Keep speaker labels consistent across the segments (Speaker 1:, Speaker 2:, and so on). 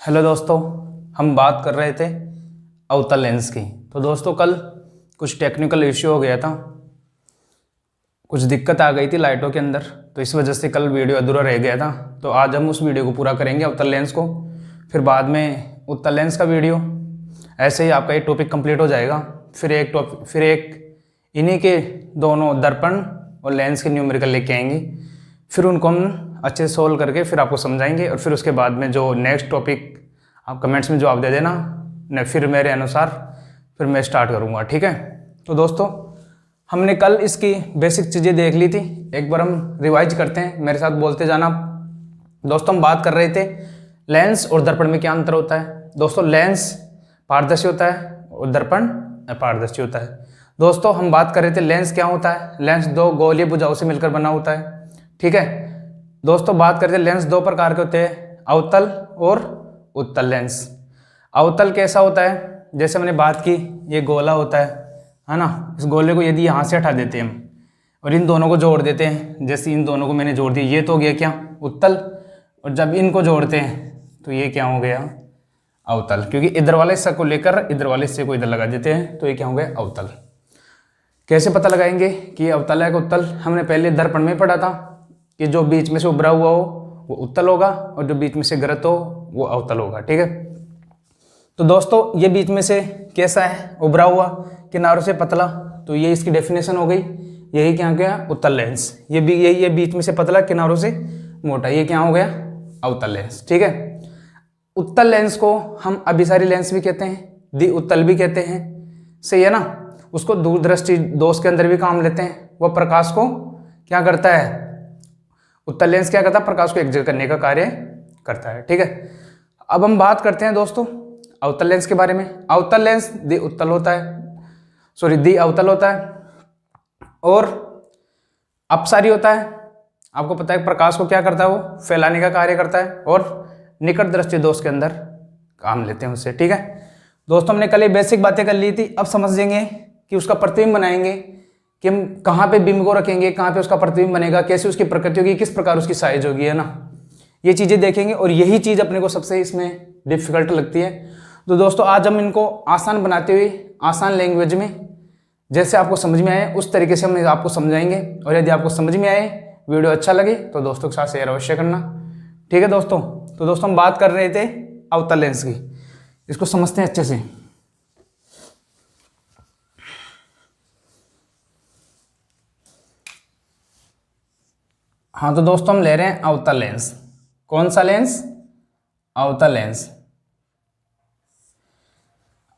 Speaker 1: Hello दोस्तों, हम बात कर रहे थे अवतल लेंस की। तो दोस्तों कल कुछ टेक्निकल इश्यू हो गया था, कुछ दिक्कत आ गई थी लाइटों के अंदर, तो इस वजह से कल वीडियो अधूरा रह गया था। तो आज हम उस वीडियो को पूरा करेंगे अवतल लेंस को, फिर बाद में उत्तल लेंस का वीडियो। ऐसे ही आपका एक टॉपिक कंप्लीट हो जाएगा। फिर एक इन्हीं के दोनों दर्पण और लेंस के न्यूमेरिकल लेके आएंगे, फिर उनको हम अच्छे से सोल्व करके फिर आपको समझाएंगे। और फिर उसके बाद में जो नेक्स्ट टॉपिक आप कमेंट्स में जवाब दे देना, न फिर मेरे अनुसार फिर मैं स्टार्ट करूँगा, ठीक है। तो दोस्तों हमने कल इसकी बेसिक चीज़ें देख ली थी, एक बार हम रिवाइज करते हैं, मेरे साथ बोलते जाना। दोस्तों हम बात कर रहे थे लेंस और दर्पण में क्या अंतर होता है। दोस्तों लेंस पारदर्शी होता है और दर्पण अपारदर्शी होता है। दोस्तों हम बात कर रहे थे लेंस क्या होता है। लेंस दो गोलीय भुजाओं से मिलकर बना होता है, ठीक है। दोस्तों बात करते हैं लेंस दो प्रकार के होते हैं, अवतल और उत्तल लेंस। अवतल कैसा होता है, जैसे मैंने बात की, ये गोला होता है ना। इस गोले को यदि यहाँ से हटा देते हैं हम और इन दोनों को जोड़ देते हैं, जैसे इन दोनों को मैंने जोड़ दिया, ये तो हो गया क्या, उत्तल। और जब इनको जोड़ते हैं तो ये क्या हो गया, अवतल। क्योंकि इधर वाले हिस्से को लेकर इधर वाले हिस्से को इधर लगा देते हैं, तो ये क्या हो गया, अवतल। कैसे पता लगाएंगे कि ये अवतल है कि उत्तल। हमने पहले दर्पण में पढ़ा था कि जो बीच में से उभरा हुआ हो वो उत्तल होगा और जो बीच में से गरत हो वो अवतल होगा, ठीक है। तो दोस्तों ये बीच में से कैसा है, उभरा हुआ, किनारों से पतला, तो ये इसकी डेफिनेशन हो गई। यही क्या गया, उत्तल लेंस। ये बीच में से पतला, किनारों से मोटा, ये क्या हो गया, अवतल लेंस, ठीक है। उत्तल लेंस को हम अभिसारी लेंस भी कहते हैं, द्वि उत्तल भी कहते हैं, सही है ना। उसको दूरदृष्टि दोष के अंदर भी काम लेते हैं। वह प्रकाश को क्या करता है, उत्तल लेंस क्या करता है, प्रकाश को एक जगह करने का कार्य करता है, ठीक है। अब हम बात करते हैं दोस्तों अवतल लेंस के बारे में। अवतल लेंस द्वि उत्तल होता है, द्वि अवतल होता है और अपसारी होता है। आपको पता है प्रकाश को क्या करता है, वो फैलाने का कार्य करता है और निकट दृष्टि दोष के अंदर काम लेते हैं उससे, ठीक है। दोस्तों हमने कल ये बेसिक बातें कर ली थी। अब समझेंगे कि उसका प्रतिबिंब बनाएंगे कि हम कहाँ पे बिंब को रखेंगे, कहाँ पे उसका प्रतिबिंब बनेगा, कैसे उसकी प्रकृति होगी, किस प्रकार उसकी साइज होगी, है ना। ये चीज़ें देखेंगे और यही चीज़ अपने को सबसे इसमें डिफिकल्ट लगती है। तो दोस्तों आज हम इनको आसान बनाते हुए आसान लैंग्वेज में जैसे आपको समझ में आए उस तरीके से हम आपको समझाएंगे। और यदि आपको समझ में आए, वीडियो अच्छा लगे तो दोस्तों के साथ शेयर अवश्य करना, ठीक है दोस्तों। तो दोस्तों हम बात कर रहे थे अवतल लेंस की, इसको समझते हैं अच्छे से। हाँ तो दोस्तों हम ले रहे हैं अवतल लेंस। कौन सा लेंस, अवतल लेंस।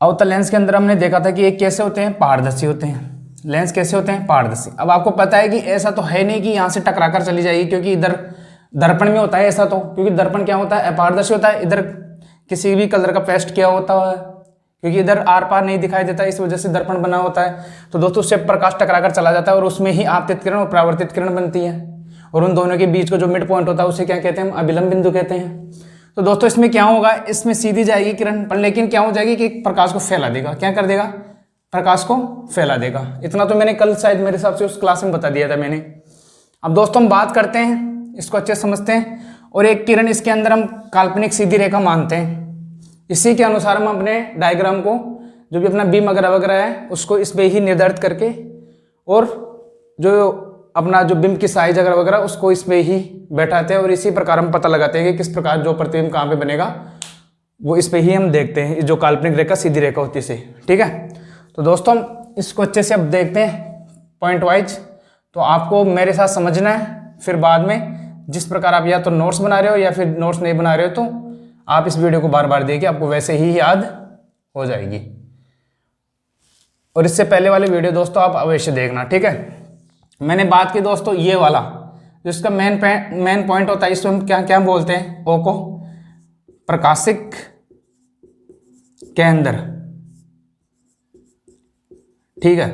Speaker 1: अवतल लेंस के अंदर हमने देखा था कि ये कैसे होते हैं, पारदर्शी होते हैं। लेंस कैसे होते हैं, पारदर्शी। अब आपको पता है कि ऐसा तो है नहीं कि यहाँ से टकराकर चली जाएगी, क्योंकि इधर दर्पण में होता है ऐसा तो, क्योंकि दर्पण क्या होता है, अपारदर्शी होता है। इधर किसी भी कलर का पेस्ट किया होता है, क्योंकि इधर आर पार नहीं दिखाई देता, इस वजह से दर्पण बना होता है। तो दोस्तों उससे प्रकाश टकराकर चला जाता है और उसमें ही आपतित किरण और परावर्तित किरण बनती है। और उन दोनों के बीच का जो मिड पॉइंट होता है उसे क्या कहते हैं, हम अभिलंब बिंदु कहते हैं। तो दोस्तों इसमें क्या होगा, इसमें सीधी जाएगी किरण पर, लेकिन क्या हो जाएगी कि प्रकाश को फैला देगा। क्या कर देगा, प्रकाश को फैला देगा। इतना तो मैंने कल शायद मेरे हिसाब से उस क्लास में बता दिया था मैंने। अब दोस्तों हम बात करते हैं, इसको अच्छे समझते हैं। और एक किरण इसके अंदर हम काल्पनिक सीधी रेखा मानते हैं। इसी के अनुसार हम अपने डायग्राम को, जो भी अपना बीम वगैरह है, उसको इस पे ही निर्धारित करके और जो अपना जो बिंब की साइज वगैरह उसको इसमें ही बैठाते हैं। और इसी प्रकार हम पता लगाते हैं कि किस प्रकार जो प्रतिबिंब कहाँ पे बनेगा, वो इस पे ही हम देखते हैं, जो काल्पनिक रेखा सीधी रेखा होती है, ठीक है। तो दोस्तों हम इसको अच्छे से अब देखते हैं पॉइंट वाइज। तो आपको मेरे साथ समझना है, फिर बाद में जिस प्रकार आप या तो नोट्स बना रहे हो या फिर नोट्स नहीं बना रहे हो, तो आप इस वीडियो को बार बार देखिए, आपको वैसे ही याद हो जाएगी। और इससे पहले वाले वीडियो दोस्तों आप अवश्य देखना, ठीक है। मैंने बात की दोस्तों ये वाला, जिसका मेन पॉइंट होता है, इसको हम क्या क्या बोलते हैं, ओ को प्रकाशिक केंद्र, ठीक है।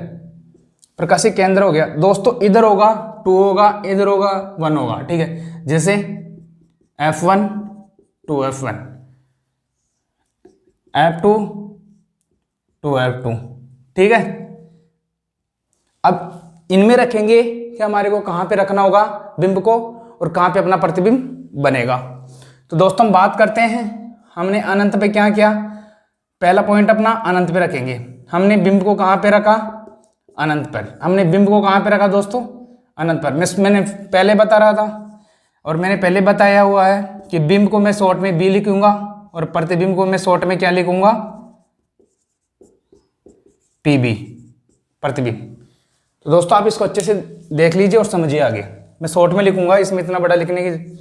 Speaker 1: प्रकाशिक केंद्र हो गया दोस्तों, इधर होगा 2 होगा, इधर होगा 1 होगा, ठीक है। जैसे F1 to F1, F2 to F2, ठीक है। अब इनमें रखेंगे कि हमारे को कहाँ पे रखना होगा बिंब को और कहाँ पे अपना प्रतिबिंब बनेगा। तो दोस्तों हम बात करते हैं हमने अनंत पे क्या किया, पहला पॉइंट अपना अनंत पे रखेंगे। हमने बिंब को कहाँ पे रखा, अनंत पर। हमने बिंब को कहाँ पे रखा दोस्तों, अनंत पर। मैंने पहले बता रहा था और मैंने पहले बताया हुआ है कि बिंब को मैं शॉर्ट में बी लिखूंगा और प्रतिबिंब को मैं शॉर्ट में क्या लिखूंगा, पीबी, प्रतिबिंब। तो दोस्तों आप इसको अच्छे से देख लीजिए और समझिए आगे। मैं शॉर्ट में लिखूंगा, इसमें इतना बड़ा लिखने की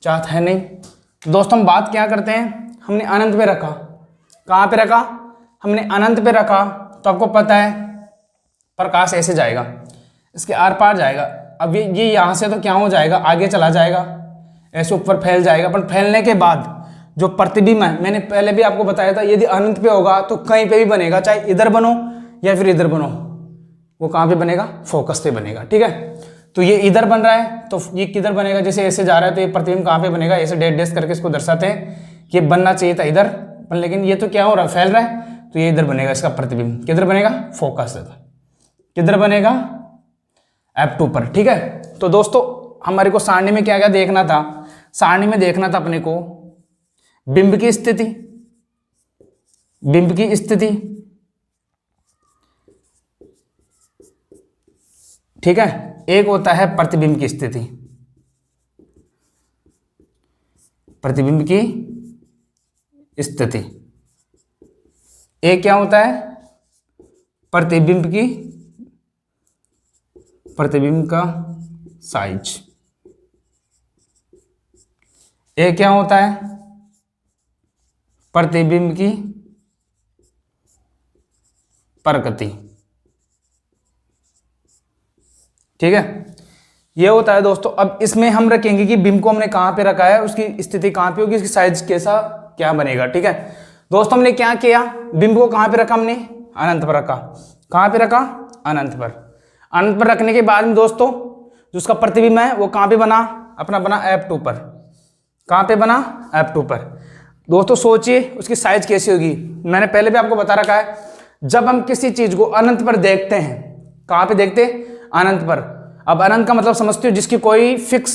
Speaker 1: चाहत है नहीं। तो दोस्तों हम बात क्या करते हैं, हमने अनंत पे रखा। कहाँ पे रखा, हमने अनंत पे रखा। तो आपको पता है प्रकाश ऐसे जाएगा, इसके आर पार जाएगा। अब ये यहाँ से तो क्या हो जाएगा, आगे चला जाएगा, ऐसे ऊपर फैल जाएगा। पर फैलने के बाद जो प्रतिबिंब है, मैंने पहले भी आपको बताया था, यदि अनंत पे होगा तो कहीं पे भी बनेगा, चाहे इधर बनो या फिर इधर बनो, वो कहाँ पे बनेगा, फोकस पे बनेगा। ठीक है, तो ये इधर बन रहा है तो ये किधर बनेगा, जैसे ऐसे जा रहा है तो ये प्रतिबिंब कहाँ पे बनेगा, ऐसे डैश डैश करके इसको दर्शाते हैं कि बनना चाहिए था इधर, लेकिन ये तो क्या हो रहा है, फैल रहा है, तो ये इधर बनेगा इसका प्रतिबिंब। किधर बनेगा, फोकस है, किधर बनेगा, F2 पर। ठीक है, तो दोस्तों हमारे को सारणी में क्या क्या देखना था, सारणी में देखना था अपने को बिंब की स्थिति, बिंब की स्थिति, ठीक है, एक होता है प्रतिबिंब की स्थिति, प्रतिबिंब की स्थिति, एक क्या होता है, प्रतिबिंब की, प्रतिबिंब का साइज, एक क्या होता है, प्रतिबिंब की प्रकृति। ठीक है, ये होता है दोस्तों। अब इसमें हम रखेंगे कि बिंब को हमने कहां पे रखा है, उसकी स्थिति कहां पे होगी, उसकी साइज कैसा क्या बनेगा। ठीक है दोस्तों, हमने क्या किया, बिंब को कहां पे रखा, हमने अनंत पर रखा। कहां पे रखा, अनंत पर। अनंत पर रखने के बाद में दोस्तों जो उसका प्रतिबिंब है वो कहां पे बना, अपना बना F2 पर। कहां पे बना, F2 पर। दोस्तों सोचिए उसकी साइज कैसी होगी। मैंने पहले भी आपको बता रखा है, जब हम किसी चीज को अनंत पर देखते हैं, कहां पे देखते हैं, अनंत पर। अब अनंत का मतलब समझते हो, जिसकी कोई फिक्स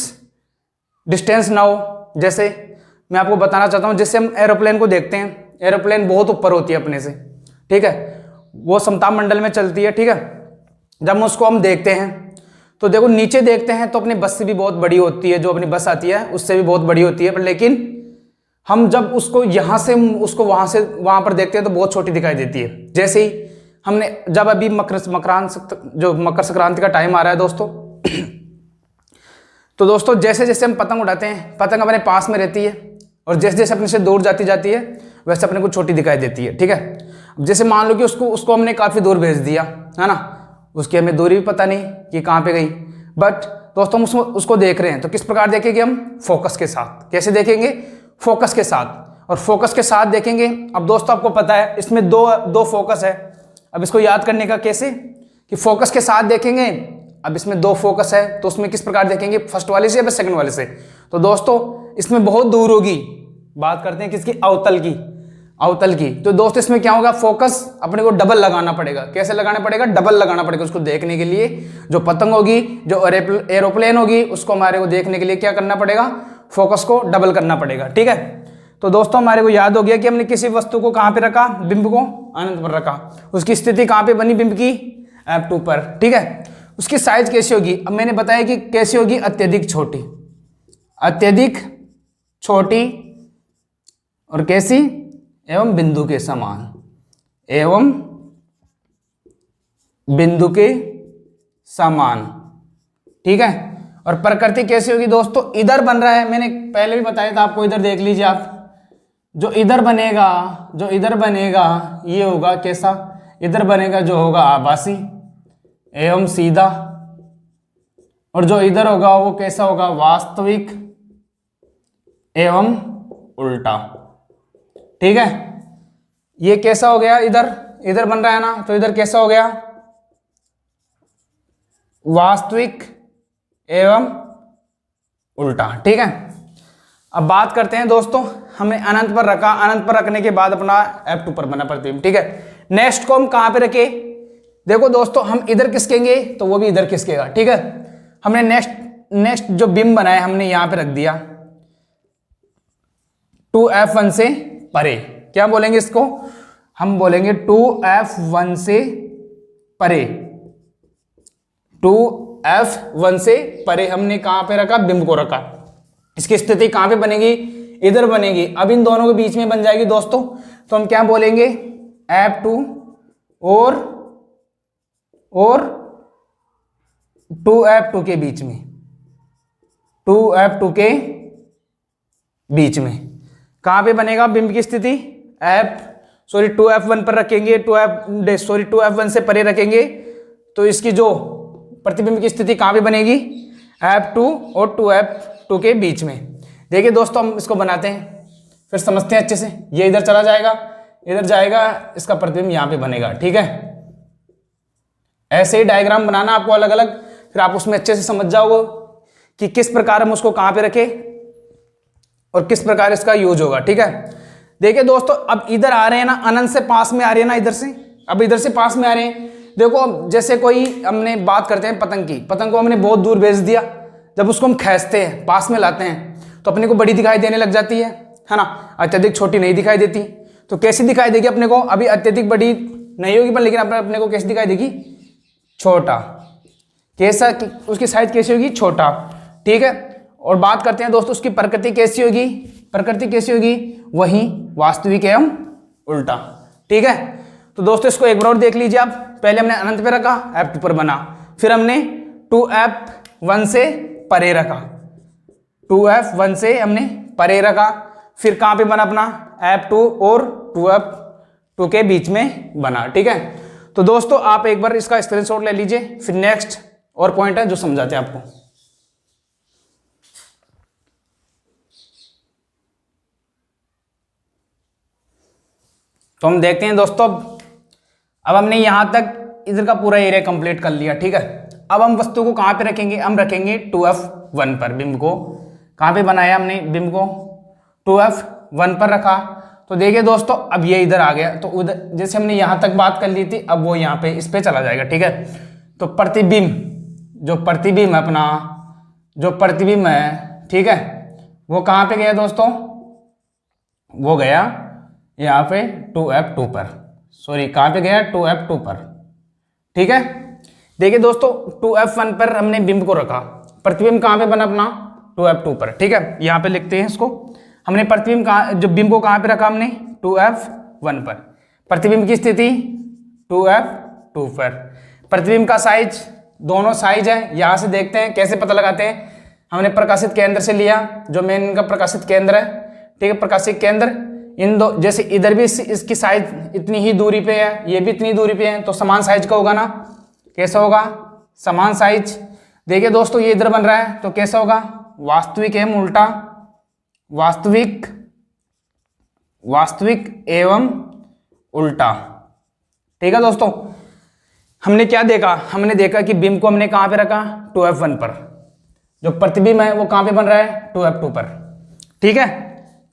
Speaker 1: डिस्टेंस ना हो। जैसे मैं आपको बताना चाहता हूं, जैसे हम एरोप्लेन को देखते हैं, एरोप्लेन बहुत ऊपर होती है अपने से, ठीक है, वो समताप मंडल में चलती है। ठीक है, जब उसको हम देखते हैं तो देखो नीचे देखते हैं तो अपनी बस से भी बहुत बड़ी होती है, जो अपनी बस आती है उससे भी बहुत बड़ी होती है, पर लेकिन हम जब उसको यहाँ से उसको वहाँ से वहाँ पर देखते हैं तो बहुत छोटी दिखाई देती है। जैसे ही हमने जब अभी मकर संक्रांति का टाइम आ रहा है दोस्तों, तो दोस्तों जैसे जैसे हम पतंग उड़ाते हैं, पतंग अपने पास में रहती है और जैसे जैसे अपने से दूर जाती जाती है वैसे अपने को छोटी दिखाई देती है। ठीक है, जैसे मान लो कि उसको हमने काफ़ी दूर भेज दिया है ना, उसकी हमें दूरी भी पता नहीं कि कहाँ पे गई, बट दोस्तों हम उसको देख रहे हैं तो किस प्रकार देखेंगे हम, फोकस के साथ। कैसे देखेंगे, फोकस के साथ, और फोकस के साथ देखेंगे। अब दोस्तों आपको पता है इसमें दो फोकस है। अब इसको याद करने का कैसे, कि फोकस के साथ देखेंगे। अब इसमें दो फोकस है तो उसमें किस प्रकार देखेंगे, फर्स्ट वाले से या सेकंड वाले से। तो दोस्तों इसमें बहुत दूर होगी, बात करते हैं किसकी, अवतल की, अवतल की। तो दोस्तों इसमें क्या होगा, फोकस अपने को डबल लगाना पड़ेगा। कैसे लगाना पड़ेगा, डबल लगाना पड़ेगा उसको देखने के लिए। जो पतंग होगी, जो एरोप्लेन होगी, उसको हमारे को देखने के लिए क्या करना पड़ेगा, फोकस को डबल करना पड़ेगा। ठीक है, तो दोस्तों हमारे को याद हो गया कि हमने किसी वस्तु को कहां पे रखा, बिंब को अनंत पर रखा। उसकी स्थिति कहां पे बनी, बिंब की F2 पर। ठीक है, उसकी साइज कैसी होगी, अब मैंने बताया कि कैसी होगी, अत्यधिक छोटी, अत्यधिक छोटी, और कैसी, एवं बिंदु के समान, एवं बिंदु के समान। ठीक है, और प्रकृति कैसी होगी दोस्तों, इधर बन रहा है, मैंने पहले भी बताया था आपको, इधर देख लीजिए आप, जो इधर बनेगा, जो इधर बनेगा ये होगा कैसा, इधर बनेगा जो होगा आभासी एवं सीधा, और जो इधर होगा वो कैसा होगा, वास्तविक एवं उल्टा। ठीक है, ये कैसा हो गया, इधर बन रहा है ना, तो इधर कैसा हो गया, वास्तविक एवं उल्टा। ठीक है, अब बात करते हैं दोस्तों, हमने अनंत पर रखा, अनंत पर रखने के बाद अपना F2 पर बना प्रतिबिंब। ठीक है, नेक्स्ट को हम कहां पे रखे, देखो दोस्तों हम इधर खिसकेंगे तो वो भी इधर खिसकेगा। ठीक है, हमने नेक्स्ट जो बिंब बनाया हमने यहां पे रख दिया 2F1 से परे। क्या बोलेंगे इसको? हम बोलेंगे 2f1 से परे। 2f1 से परे हमने कहां पे रखा? बिंब को रखा। इसकी स्थिति कहां पे बनेगी? इधर बनेगी। अब इन दोनों के बीच में बन जाएगी दोस्तों, तो हम क्या बोलेंगे? f2 और 2f2 के बीच में, 2f2 के बीच में कहां पे बनेगा बिंब की स्थिति? 2f1 पर रखेंगे, 2f1 से परे रखेंगे, तो इसकी जो प्रतिबिंब की स्थिति कहां पे बनेगी? f2 और 2f2 के बीच में। देखिए दोस्तों, हम इसको बनाते हैं, फिर समझते हैं अच्छे से। ये इधर चला जाएगा, इधर जाएगा, इसका प्रतिबिंब यहां पे बनेगा। ठीक है, ऐसे ही डायग्राम बनाना आपको अलग अलग, फिर आप उसमें अच्छे से समझ जाओगे कि किस प्रकार हम उसको कहां पे रखें और किस प्रकार इसका यूज होगा। ठीक है, देखिए दोस्तों, अब इधर आ रहे हैं ना, अनंत से पास में आ रहे हैं ना इधर से, अब इधर से पास में आ रहे हैं। देखो, अब जैसे कोई हमने बात करते हैं पतंग की, पतंग को हमने बहुत दूर भेज दिया, जब उसको हम खींचते हैं, पास में लाते हैं, तो अपने को बड़ी दिखाई देने लग जाती है ना, अत्यधिक छोटी नहीं दिखाई देती। तो कैसी दिखाई देगी अपने को? अभी अत्यधिक बड़ी नहीं होगी, पर लेकिन अपने को कैसी दिखाई देगी? छोटा। कैसा? उसकी साइज कैसी होगी? छोटा। ठीक है, और बात करते हैं दोस्तों उसकी प्रकृति कैसी होगी? प्रकृति कैसी होगी? वही वास्तविक एवं उल्टा। ठीक है, तो दोस्तों इसको एक बार और देख लीजिए आप। पहले हमने अनंत पे रखा, f2 पर बना, फिर हमने 2f1 से परे रखा, 2f1 से हमने परे रखा, फिर कहां पे बना अपना? f2 और 2f2 के बीच में बना। ठीक है, तो दोस्तों आप एक बार इसका स्क्रीनशॉट ले लीजिए, फिर नेक्स्ट और पॉइंट है जो समझाते हैं आपको। तो हम देखते हैं दोस्तों, अब हमने यहां तक इधर का पूरा एरिया कंप्लीट कर लिया। ठीक है, अब हम वस्तु को कहां पे रखेंगे? हम रखेंगे 2f1 पर। बिंब को कहां पे बनाया हमने? बिंब को 2f1 पर रखा। तो देखिए दोस्तों, अब ये इधर आ गया, तो उधर जैसे हमने यहां तक बात कर ली थी, अब वो यहां पे इस पे चला जाएगा। ठीक है, तो प्रतिबिंब, जो प्रतिबिंब है अपना, जो प्रतिबिंब है, ठीक है, वो कहां पे गया दोस्तों? वो गया यहाँ पे 2f2 पर, सॉरी कहां पे गया? 2f2 पर। ठीक है, देखिए दोस्तों, 2f1 पर हमने बिंब को रखा, प्रतिबिंब कहां पे बना अपना? 2f2 पर। ठीक है, यहां पे लिखते हैं इसको, हमने प्रतिबिंब कहां, जो बिंब को कहां पे रखा हमने? 2f1 पर। प्रतिबिंब की स्थिति 2f2 पर। प्रतिबिंब का साइज, दोनों साइज है, यहां से देखते हैं कैसे पता लगाते हैं। हमने प्रकाशित केंद्र से लिया, जो मेन इनका प्रकाशित केंद्र है। ठीक है, प्रकाशित केंद्र इन दो, जैसे इधर भी इसकी साइज इतनी ही दूरी पे है, ये भी इतनी दूरी पे है, तो समान साइज का होगा ना। कैसा होगा? समान साइज। देखिए दोस्तों, ये इधर बन रहा है, तो कैसा होगा? वास्तविक एवं उल्टा, वास्तविक, वास्तविक एवं उल्टा। ठीक है दोस्तों, हमने क्या देखा? हमने देखा कि बिंब को हमने कहां पे रखा? 2f1 पर। जो प्रतिबिंब है वो कहां पे बन रहा है? 2f2 पर। ठीक है,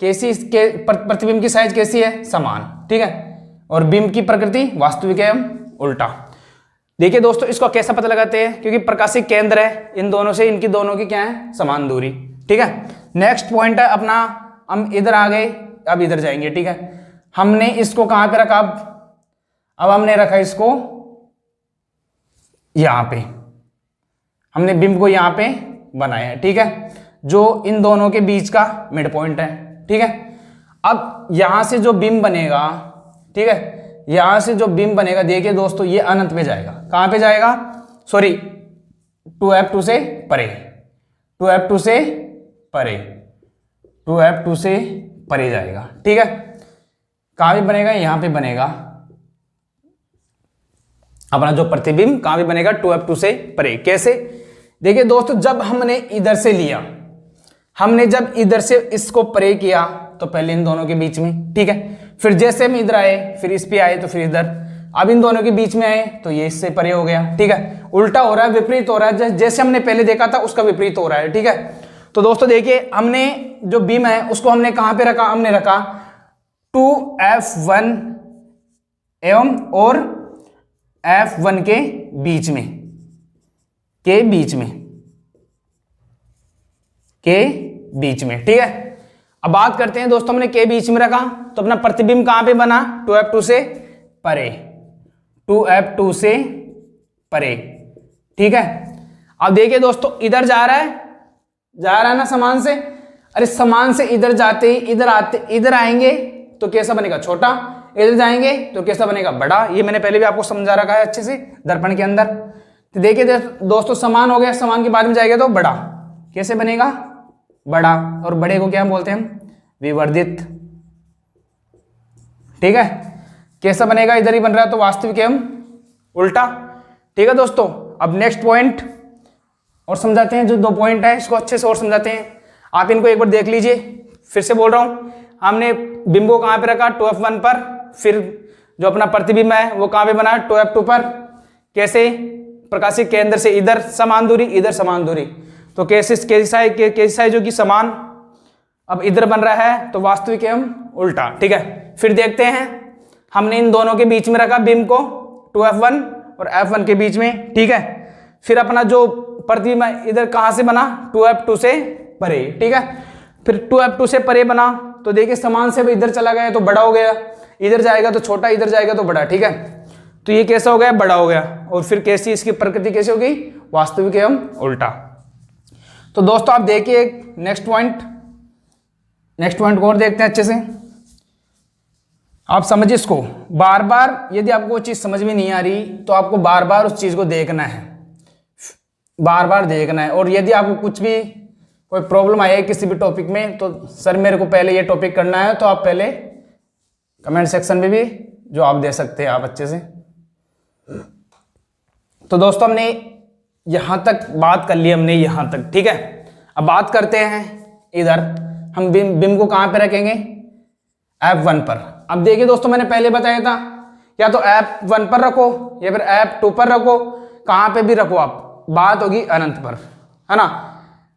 Speaker 1: कैसी के प्रतिबिंब की साइज कैसी है? समान। ठीक है, और बिंब की प्रकृति वास्तविक एवं उल्टा। देखिए दोस्तों, इसको कैसा पता लगाते हैं? क्योंकि प्रकाशिक केंद्र है इन दोनों से, इनकी दोनों की क्या है? समान दूरी। ठीक है, नेक्स्ट पॉइंट है अपना, हम इधर आ गए, अब इधर जाएंगे। ठीक है, हमने इसको कहां पे रखा? अब हमने रखा इसको यहां पे, हमने बिंब को यहां पे बनाया है। ठीक है, जो इन दोनों के बीच का मिड पॉइंट है। ठीक है, अब यहां से जो बिंब बनेगा, ठीक है, यहां से जो बिंब बनेगा, देखिए दोस्तों, ये अनंत पे जाएगा। कहां पे जाएगा? सॉरी, 2f2 से परे, 2f2 से परे, 2f2 से परे जाएगा। ठीक है, कहां पे बनेगा? यहां पे बनेगा अपना जो प्रतिबिंब, कहां पे बनेगा? 2f2 से परे। कैसे? देखिए दोस्तों, जब हमने इधर से लिया, हमने जब इधर से इसको परे किया, तो पहले इन दोनों के बीच में, ठीक है, फिर जैसे हम इधर आए, फिर इस पे आए, तो फिर इधर, अब इन दोनों के बीच में आए, तो ये इससे परे हो गया। ठीक है, उल्टा हो रहा है, विपरीत हो रहा है, जैसे हमने पहले देखा था उसका विपरीत हो रहा है। ठीक है, तो दोस्तों देखिए, हमने जो बिंब है उसको हमने कहां पे रखा? हमने रखा 2f1 एवं और f1 के बीच में, के बीच में, के बीच में। ठीक है, अब बात करते हैं दोस्तों, हमने के बीच में रखा तो अपना प्रतिबिंब कहां पे बना, 2f2 से परे, 2f2 से परे, ठीक है। अब देखिए दोस्तों, इधर जा रहा है ना समान से, अरे समान से इधर जाते ही इधर आएंगे तो कैसा बनेगा, छोटा, इधर जाएंगे तो कैसा बनेगा, बड़ा। ये मैंने पहले भी आपको समझा रखा है अच्छे से दर्पण के अंदर। तो देखिए दोस्तों, समान हो गया, समान के बाद में जाएगा तो बड़ा, कैसे बनेगा, बड़ा। और बड़े को क्या बोलते हैं हम, विवर्धित, ठीक है। कैसा बनेगा, इधर ही बन रहा है तो वास्तविक एवं उल्टा, ठीक है दोस्तों। अब नेक्स्ट पॉइंट और समझाते हैं, जो 2 पॉइंट है इसको अच्छे से और समझाते हैं। आप इनको एक बार देख लीजिए, फिर से बोल रहा हूं, हमने बिंब को कहां पे रखा, 2f1 पर, फिर जो अपना प्रतिबिंब है वो कहां पे बना, 2f2 पर। कैसे, प्रकाशिक केंद्र से इधर समान दूरी, इधर समान दूरी, तो कैसा है जो कि समान, अब इधर बन रहा है तो वास्तविक एवं उल्टा, ठीक है। फिर देखते हैं, हमने इन दोनों के बीच में रखा बिंब को, 2f1 और f1 के बीच में, ठीक है। फिर अपना जो प्रतिबिंब इधर कहां से बना, 2f2 से परे, ठीक है। फिर 2f2 से परे बना तो देखिए समान से इधर चला गया तो बड़ा हो गया, इधर जाएगा तो छोटा, इधर जाएगा तो बड़ा, ठीक है। तो ये कैसा हो गया, बड़ा हो गया। और फिर कैसी इसकी प्रकृति कैसी होगी, वास्तविक एवं उल्टा। तो दोस्तों आप देखिए नेक्स्ट पॉइंट को और देखते हैं अच्छे से, आप समझिए इसको बार बार। यदि आपको वो चीज समझ में नहीं आ रही तो आपको बार बार उस चीज को देखना है, बार बार देखना है। और यदि आपको कुछ भी कोई प्रॉब्लम आए किसी भी टॉपिक में, तो सर मेरे को पहले ये टॉपिक करना है, तो आप पहले कमेंट सेक्शन में भी जवाब दे सकते हैं आप अच्छे से। तो दोस्तों हमने यहां तक बात कर ली, हमने यहां तक, ठीक है। अब बात करते हैं इधर, हम बिंब को कहां पे रखेंगे, f1 पर। अब देखिए दोस्तों, मैंने पहले बताया था या तो f1 पर रखो या फिर f2 पर रखो, कहां पे भी रखो आप, बात होगी अनंत पर, है ना।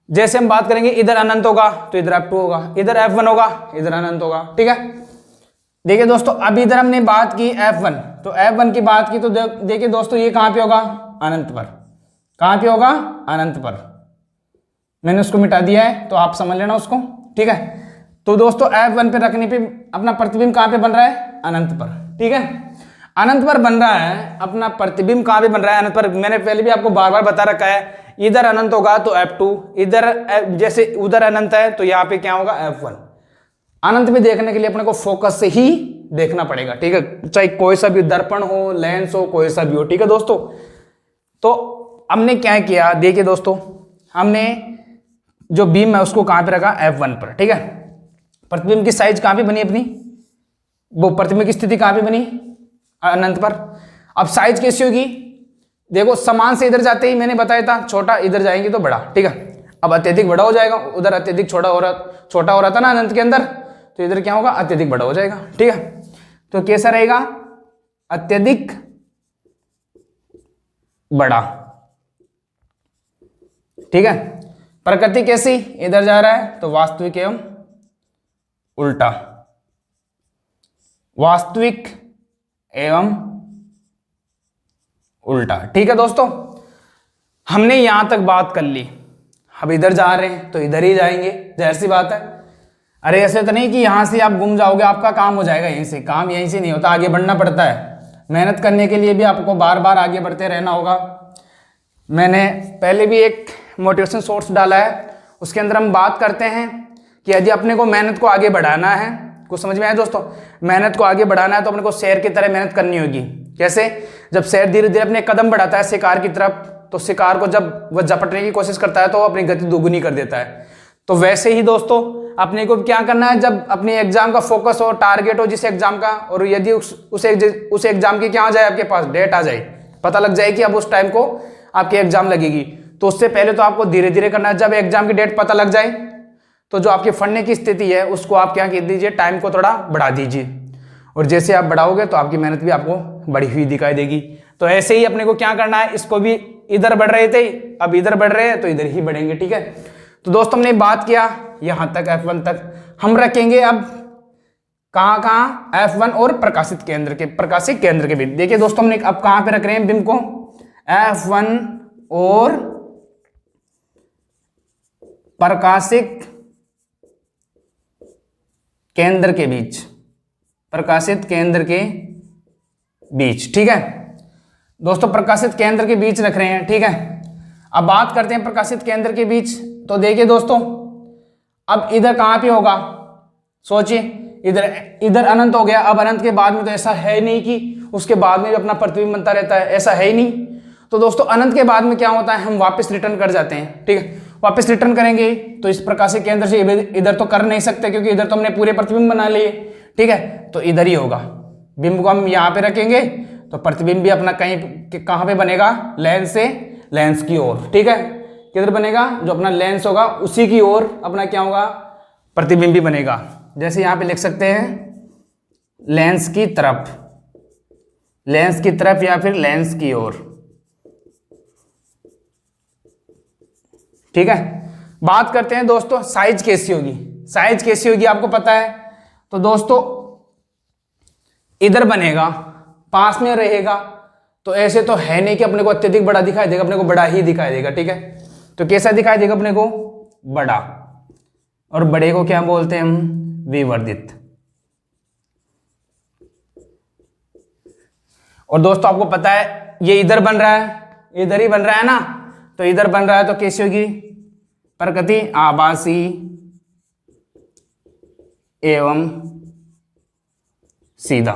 Speaker 1: जैसे हम बात करेंगे इधर अनंत होगा तो इधर f2 होगा, इधर f1 होगा, इधर अनंत होगा, ठीक है। देखिए दोस्तों, अब इधर हमने बात की f1, तो f1 की बात की तो देखिए दोस्तों, ये कहां पे होगा, अनंत पर। कहां पे होगा, अनंत पर। मैंने उसको मिटा दिया है तो आप समझ लेना उसको, ठीक है। तो दोस्तों f1 पे रखने पे अपना प्रतिबिंब कहां पे बन रहा है, अनंत पर, ठीक है। अनंत पर बन रहा है, अपना प्रतिबिंब कहां पे बन रहा है, अनंत पर। मैंने पहले भी आपको बार बार बता रखा है, इधर अनंत होगा तो f2, इधर जैसे उधर अनंत है तो यहाँ पे क्या होगा, f1। अनंत में देखने के लिए अपने को फोकस से ही देखना पड़ेगा, ठीक है। चाहे कोई सा भी दर्पण हो, लेंस हो, कोई सा भी हो, ठीक है दोस्तों। तो हमने क्या किया, देखिए दोस्तों, हमने जो बीम है उसको कहां पे रखा, f1 पर, ठीक है। प्रतिबिंब की साइज कहां पे बनी अपनी, वो प्रतिबिंब की स्थिति कहां पे बनी, अनंत पर। अब साइज कैसी होगी, देखो समान से इधर जाते ही मैंने बताया था छोटा, इधर जाएंगे तो बड़ा, ठीक है। अब अत्यधिक बड़ा हो जाएगा, उधर अत्यधिक छोटा हो रहा था ना अनंत के अंदर, तो इधर क्या होगा, अत्यधिक बड़ा हो जाएगा, ठीक है। तो कैसा रहेगा, अत्यधिक बड़ा, ठीक है। प्रकृति कैसी, इधर जा रहा है तो वास्तविक एवं उल्टा, वास्तविक एवं उल्टा, ठीक है दोस्तों। हमने यहां तक बात कर ली, अब इधर जा रहे हैं तो इधर ही जाएंगे, जाहिर सी बात है। अरे ऐसे तो नहीं कि यहां से आप गुम जाओगे, आपका काम हो जाएगा यहीं से, काम यहीं से नहीं होता, आगे बढ़ना पड़ता है। मेहनत करने के लिए भी आपको बार बार आगे बढ़ते रहना होगा। मैंने पहले भी एक मोटिवेशन सोर्स डाला है, उसके अंदर हम बात करते हैं कि यदि अपने को मेहनत को आगे बढ़ाना है, कुछ समझ में आया दोस्तों, मेहनत को आगे बढ़ाना है तो अपने को शेर की तरह मेहनत करनी होगी। कैसे, जब शेर धीरे धीरे अपने कदम बढ़ाता है शिकार की तरफ, तो शिकार को जब वह झपटने की कोशिश करता है तो अपनी गति दोगुनी कर देता है। तो वैसे ही दोस्तों अपने को क्या करना है, जब अपने एग्जाम का फोकस हो, टारगेट हो जिस एग्जाम का, और यदि उस एग्जाम की क्या आ जाए, आपके पास डेट आ जाए, पता लग जाए कि अब उस टाइम को आपकी एग्जाम लगेगी, तो उससे पहले तो आपको धीरे धीरे करना है। जब एग्जाम की डेट पता लग जाए तो जो आपकी पढ़ने की स्थिति है उसको आप क्या कर दीजिए, टाइम को थोड़ा बढ़ा दीजिए, और जैसे आप बढ़ाओगे तो आपकी मेहनत भी आपको बढ़ी हुई दिखाई देगी। तो ऐसे ही अपने को क्या करना है, इसको भी इधर बढ़ रहे थे, अब इधर बढ़ रहे हैं तो इधर ही बढ़ेंगे, ठीक है। तो दोस्तों हमने बात किया यहां तक, f1 तक। हम रखेंगे अब कहां, f1 और प्रकाशित केंद्र के बीच। देखिए दोस्तों हमने अब कहां पे रख रहे हैं बिंब को, f1 और प्रकाशिक केंद्र के बीच, प्रकाशित केंद्र के बीच। ठीक है दोस्तों, प्रकाशित केंद्र के बीच रख रहे हैं। ठीक है, अब बात करते हैं प्रकाशित केंद्र के बीच। तो देखिए दोस्तों, अब इधर कहाँ पे होगा, सोचिए, इधर अनंत हो गया। अब अनंत के बाद में तो ऐसा है नहीं कि उसके बाद में भी अपना प्रतिबिंब बनता रहता है, ऐसा है ही नहीं। तो दोस्तों अनंत के बाद में क्या होता है, हम वापस रिटर्न कर जाते हैं। ठीक है, वापस रिटर्न करेंगे तो इस प्रकाशित केंद्र से इधर तो कर नहीं सकते, क्योंकि इधर तो हमने पूरे प्रतिबिंब बना लिए। ठीक है, तो इधर ही होगा, बिंब को हम यहाँ पे रखेंगे तो प्रतिबिंब भी अपना कहाँ पे बनेगा, लेंस से लेंस की ओर। ठीक है, किधर बनेगा, जो अपना लेंस होगा उसी की ओर अपना क्या होगा, प्रतिबिंब भी बनेगा। जैसे यहाँ पे लिख सकते हैं लेंस की तरफ, लेंस की तरफ या फिर लेंस की ओर। ठीक है, बात करते हैं दोस्तों साइज कैसी होगी। साइज कैसी होगी आपको पता है, तो दोस्तों इधर बनेगा, पास में रहेगा, तो ऐसे तो है नहीं कि अपने को अत्यधिक बड़ा दिखाई देगा, अपने को बड़ा ही दिखाई देगा। ठीक है, तो कैसा दिखाई देगा अपने को, बड़ा, और बड़े को क्या बोलते हैं हम, विवर्धित। और दोस्तों आपको पता है ये इधर बन रहा है, इधर ही बन रहा है ना, तो इधर बन रहा है तो कैसी होगी, प्रकृति आभासी एवं सीधा।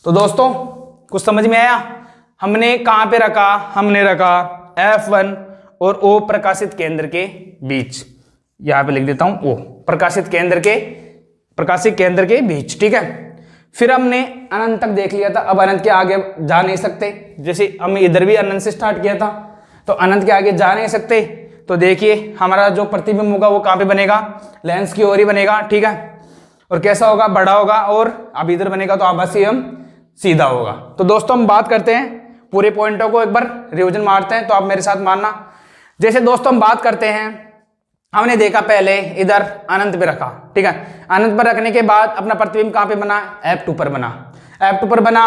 Speaker 1: तो दोस्तों कुछ समझ में आया, हमने कहां पे रखा, हमने रखा F1 और O प्रकाशित केंद्र के बीच। यहां पे लिख देता हूं O, प्रकाशित केंद्र के बीच। ठीक है, फिर हमने अनंत तक देख लिया था, अब अनंत के आगे जा नहीं सकते। जैसे हम इधर भी अनंत से स्टार्ट किया था, तो अनंत के आगे जा नहीं सकते। तो देखिए हमारा जो प्रतिबिंब होगा वो कहां पे बनेगा, लेंस की ओर ही बनेगा। ठीक है, और कैसा होगा, बड़ा होगा, और अब इधर बनेगा तो आभासी एवं सीधा होगा। तो दोस्तों हम बात करते हैं पूरे पॉइंटों को, एक बार रिवीजन मारते हैं, तो आप मेरे साथ मानना। जैसे दोस्तों हम बात करते हैं, हमने देखा पहले इधर अनंत पे रखा। ठीक है, अनंत पर रखने के बाद अपना प्रतिबिंब कहां पे बना, F2 पर बना। F2 पर बना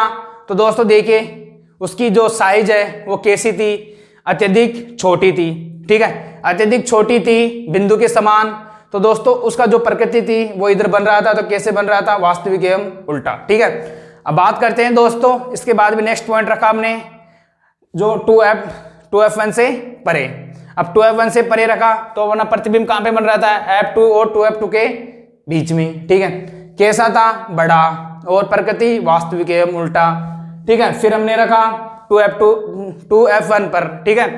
Speaker 1: तो दोस्तों देखिए उसकी जो साइज है वो कैसी थी, अत्यधिक छोटी थी। ठीक है, अत्यधिक छोटी थी, बिंदु के समान। तो दोस्तों उसका जो प्रकृति थी वो इधर बन रहा था, तो कैसे बन रहा था, वास्तविक एवं उल्टा। ठीक है, अब बात करते हैं दोस्तों, इसके बाद भी नेक्स्ट पॉइंट रखा हमने जो 2F1 से परे। अब 2F1 से परे रखा तो अपना प्रतिबिंब कहां पे बन रहा था, F2 और 2F2 के बीच में। ठीक है, कैसा था, बड़ा, और प्रकृति वास्तविक एवं उल्टा। ठीक है, फिर हमने रखा 2F1 पर। ठीक है,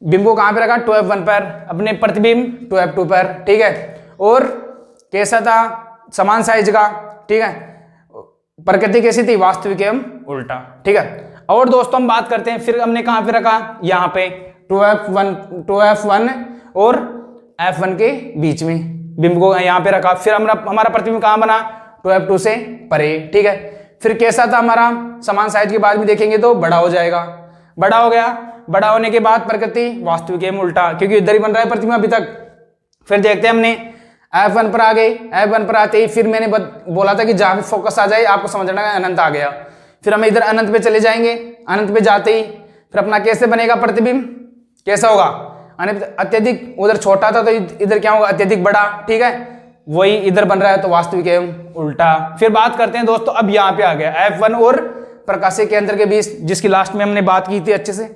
Speaker 1: बिंब को कहां पे रखा, 2F1 पर, अपने प्रतिबिंब 2F2 पर। ठीक है, और कैसा था, समान साइज का। ठीक है, प्रकृति कैसी थी, वास्तविक एवं उल्टा। ठीक है, और दोस्तों हम बात करते हैं, फिर हमने कहां पे रखा, यहाँ पे 2F1 और F1 के बीच में बिंब को यहाँ पे रखा। फिर हमारा प्रतिबिंब कहां बना, 2F2 से परे। ठीक है, फिर कैसा था हमारा, समान साइज के बाद में देखेंगे तो बड़ा हो जाएगा, बड़ा हो गया। बड़ा होने के बाद प्रकृति वास्तविक एवं उल्टा, क्योंकि इधर ही बन रहा है प्रतिबिंब अभी तक। फिर देखते हैं हमने F1 पर आ गए, F1 पर आते ही फिर मैंने बोला था कि जहां भी फोकस आ जाए आपको समझना है अनंत आ गया। फिर हम इधर अनंत पे चले जाएंगे, अनंत पे जाते ही फिर अपना कैसे बनेगा प्रतिबिंब, कैसा होगा, अत्यधिक, उधर छोटा था तो इधर क्या होगा, अत्यधिक बड़ा। ठीक है, वही इधर बन रहा है तो वास्तविक एवं उल्टा। फिर बात करते हैं दोस्तों, अब यहाँ पे आ गया F1 और प्रकाशित केंद्र के बीच, जिसकी लास्ट में हमने बात की थी अच्छे से।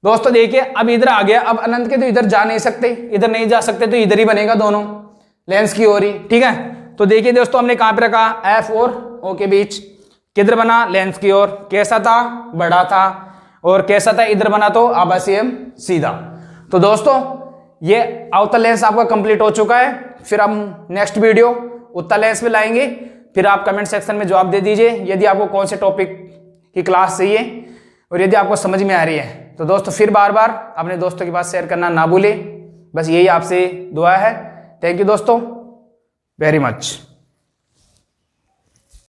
Speaker 1: दोस्तों देखिए अब इधर आ गया, अब अनंत के तो इधर जा नहीं सकते, इधर नहीं जा सकते, तो इधर ही बनेगा दोनों, लेंस की ओर ही। ठीक है, तो देखिए दोस्तों हमने कहां पे रखा, F और O के बीच, किधर बना, लेंस की ओर। कैसा था, बड़ा था, और कैसा था, इधर बना तो आभासी एवं सीधा। तो दोस्तों ये अवतल लेंस आपका कंप्लीट हो चुका है। फिर हम नेक्स्ट वीडियो उत्तल लेंस पे लाएंगे। फिर आप कमेंट सेक्शन में जवाब दे दीजिए यदि आपको कौन से टॉपिक की क्लास चाहिए और यदि आपको समझ में आ रही है। तो दोस्तों फिर बार बार अपने दोस्तों के पास शेयर करना ना भूलें, बस यही आपसे दुआ है। थैंक यू दोस्तों वेरी मच।